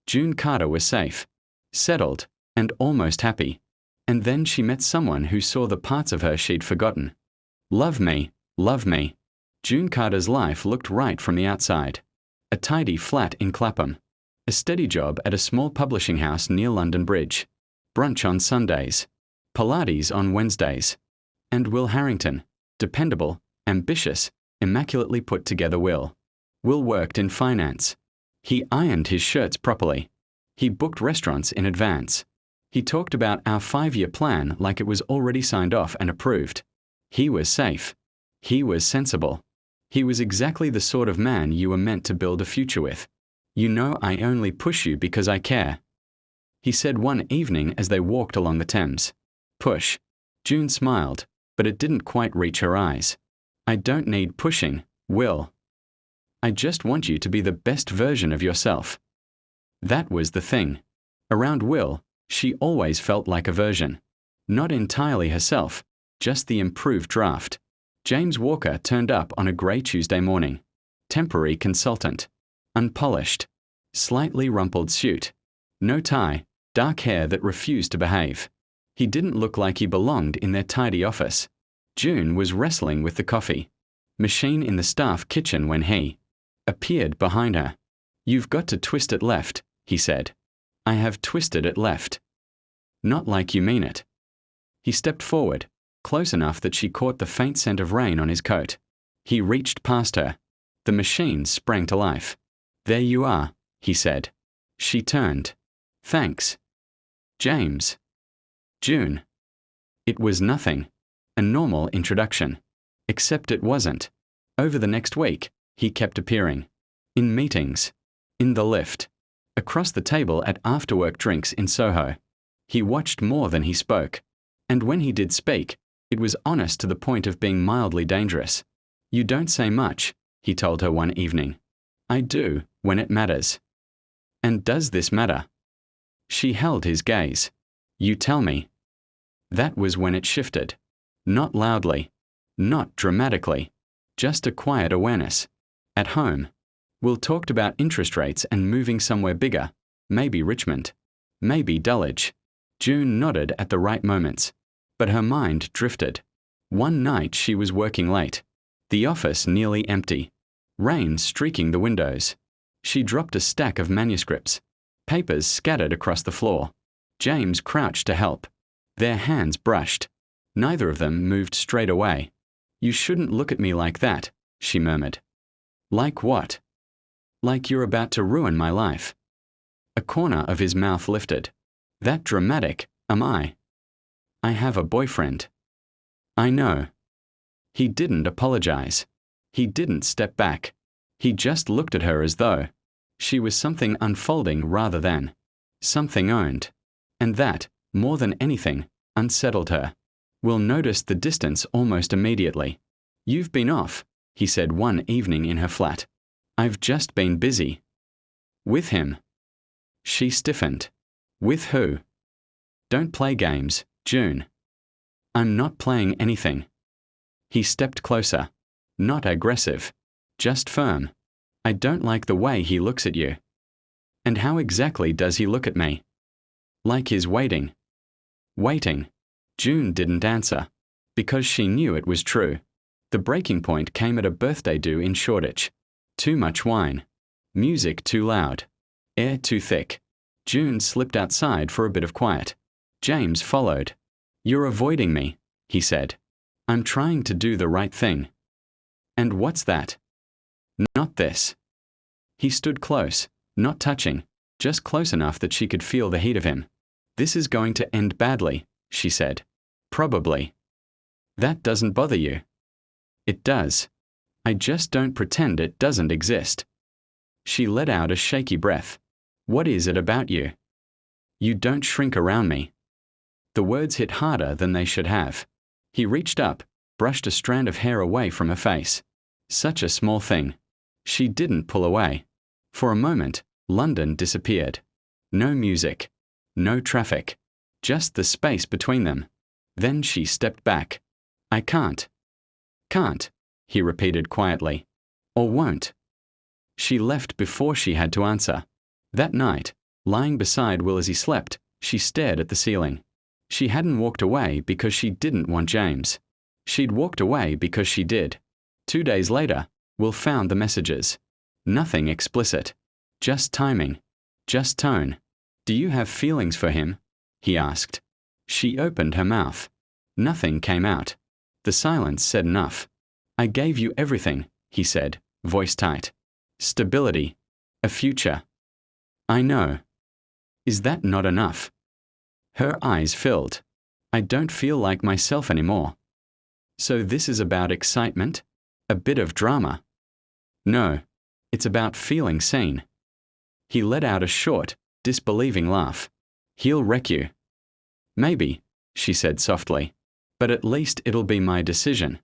June Carter was safe, settled, and almost happy. And then she met someone who saw the parts of her she'd forgotten. Love me, love me. June Carter's life looked right from the outside. A tidy flat in Clapham. A steady job at a small publishing house near London Bridge. Brunch on Sundays. Pilates on Wednesdays. And Will Harrington, dependable, ambitious, immaculately put together Will. Will worked in finance. He ironed his shirts properly. He booked restaurants in advance. He talked about our 5-year plan like it was already signed off and approved. He was safe. He was sensible. He was exactly the sort of man you were meant to build a future with. You know, I only push you because I care, he said one evening as they walked along the Thames. Push. June smiled, but it didn't quite reach her eyes. I don't need pushing, Will. I just want you to be the best version of yourself. That was the thing. Around Will, she always felt like a version. Not entirely herself, just the improved draft. James Walker turned up on a grey Tuesday morning. Temporary consultant. Unpolished. Slightly rumpled suit. No tie, dark hair that refused to behave. He didn't look like he belonged in their tidy office. June was wrestling with the coffee machine in the staff kitchen when he appeared behind her. You've got to twist it left, he said. I have twisted it left. Not like you mean it. He stepped forward, close enough that she caught the faint scent of rain on his coat. He reached past her. The machine sprang to life. There you are, he said. She turned. Thanks. James. June. It was nothing. A normal introduction. Except it wasn't. Over the next week, he kept appearing. In meetings. In the lift. Across the table at after-work drinks in Soho. He watched more than he spoke. And when he did speak, it was honest to the point of being mildly dangerous. You don't say much, he told her one evening. I do, when it matters. And does this matter? She held his gaze. You tell me. That was when it shifted. Not loudly. Not dramatically. Just a quiet awareness. At home. Will talked about interest rates and moving somewhere bigger. Maybe Richmond. Maybe Dulwich. June nodded at the right moments. But her mind drifted. One night she was working late. The office nearly empty. Rain streaking the windows. She dropped a stack of manuscripts. Papers scattered across the floor. James crouched to help. Their hands brushed. Neither of them moved straight away. You shouldn't look at me like that, she murmured. Like what? Like you're about to ruin my life. A corner of his mouth lifted. That dramatic, am I? I have a boyfriend. I know. He didn't apologize. He didn't step back. He just looked at her as though she was something unfolding rather than something owned. And that, more than anything, unsettled her. Will noticed the distance almost immediately. You've been off, he said one evening in her flat. I've just been busy. With him. She stiffened. With who? Don't play games, June. I'm not playing anything. He stepped closer. Not aggressive. Just firm. I don't like the way he looks at you. And how exactly does he look at me? Like he's waiting. Waiting. June didn't answer. Because she knew it was true. The breaking point came at a birthday do in Shoreditch. Too much wine. Music too loud. Air too thick. June slipped outside for a bit of quiet. James followed. You're avoiding me, he said. I'm trying to do the right thing. And what's that? Not this. He stood close, not touching, just close enough that she could feel the heat of him. This is going to end badly, she said. Probably. That doesn't bother you. It does. I just don't pretend it doesn't exist. She let out a shaky breath. What is it about you? You don't shrink around me. The words hit harder than they should have. He reached up, brushed a strand of hair away from her face. Such a small thing. She didn't pull away. For a moment, London disappeared. No music. No traffic. Just the space between them. Then she stepped back. I can't. Can't, he repeated quietly. Or won't. She left before she had to answer. That night, Lying beside Will as he slept, she stared at the ceiling. She hadn't walked away because she didn't want James. She'd walked away because she did. 2 days later, Will found the messages. Nothing explicit. Just timing. Just tone. "Do you have feelings for him?" he asked. She opened her mouth. Nothing came out. The silence said enough. "I gave you everything," he said, voice tight. "Stability. A future." "I know." "Is that not enough?" Her eyes filled. "I don't feel like myself anymore." "So this is about excitement? A bit of drama?" "No. It's about feeling seen." He let out a short, disbelieving laugh. "He'll wreck you." "Maybe," she said softly. "But at least it'll be my decision."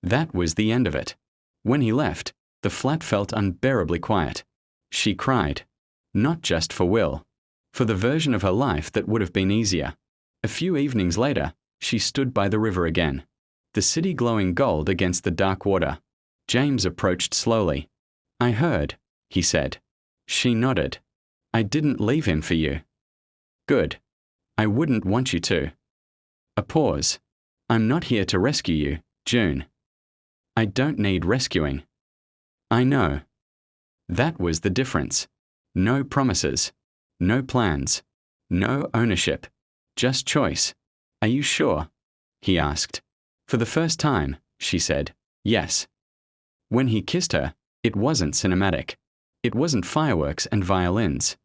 That was the end of it. When he left, the flat felt unbearably quiet. She cried. Not just for Will. For the version of her life that would have been easier. A few evenings later, she stood by the river again. The city glowing gold against the dark water. James approached slowly. "I heard," he said. She nodded. "I didn't leave him for you." "Good. I wouldn't want you to." A pause. "I'm not here to rescue you, June." "I don't need rescuing." "I know." That was the difference. No promises. No plans. No ownership. Just choice. "Are you sure?" he asked. For the first time, she said, "Yes." When he kissed her, it wasn't cinematic. It wasn't fireworks and violins.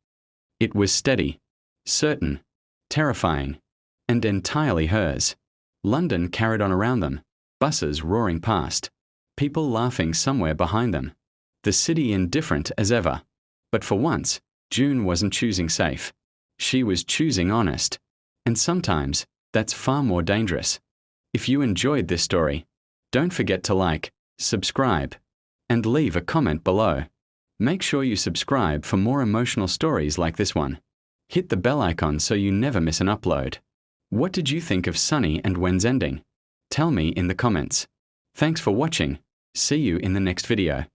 It was steady, certain, terrifying, and entirely hers. London carried on around them, buses roaring past, people laughing somewhere behind them, the city indifferent as ever. But for once, June wasn't choosing safe. She was choosing honest. And sometimes, that's far more dangerous. If you enjoyed this story, don't forget to like, subscribe, and leave a comment below. Make sure you subscribe for more emotional stories like this one. Hit the bell icon so you never miss an upload. What did you think of Sunny and When's ending? Tell me in the comments. Thanks for watching. See you in the next video.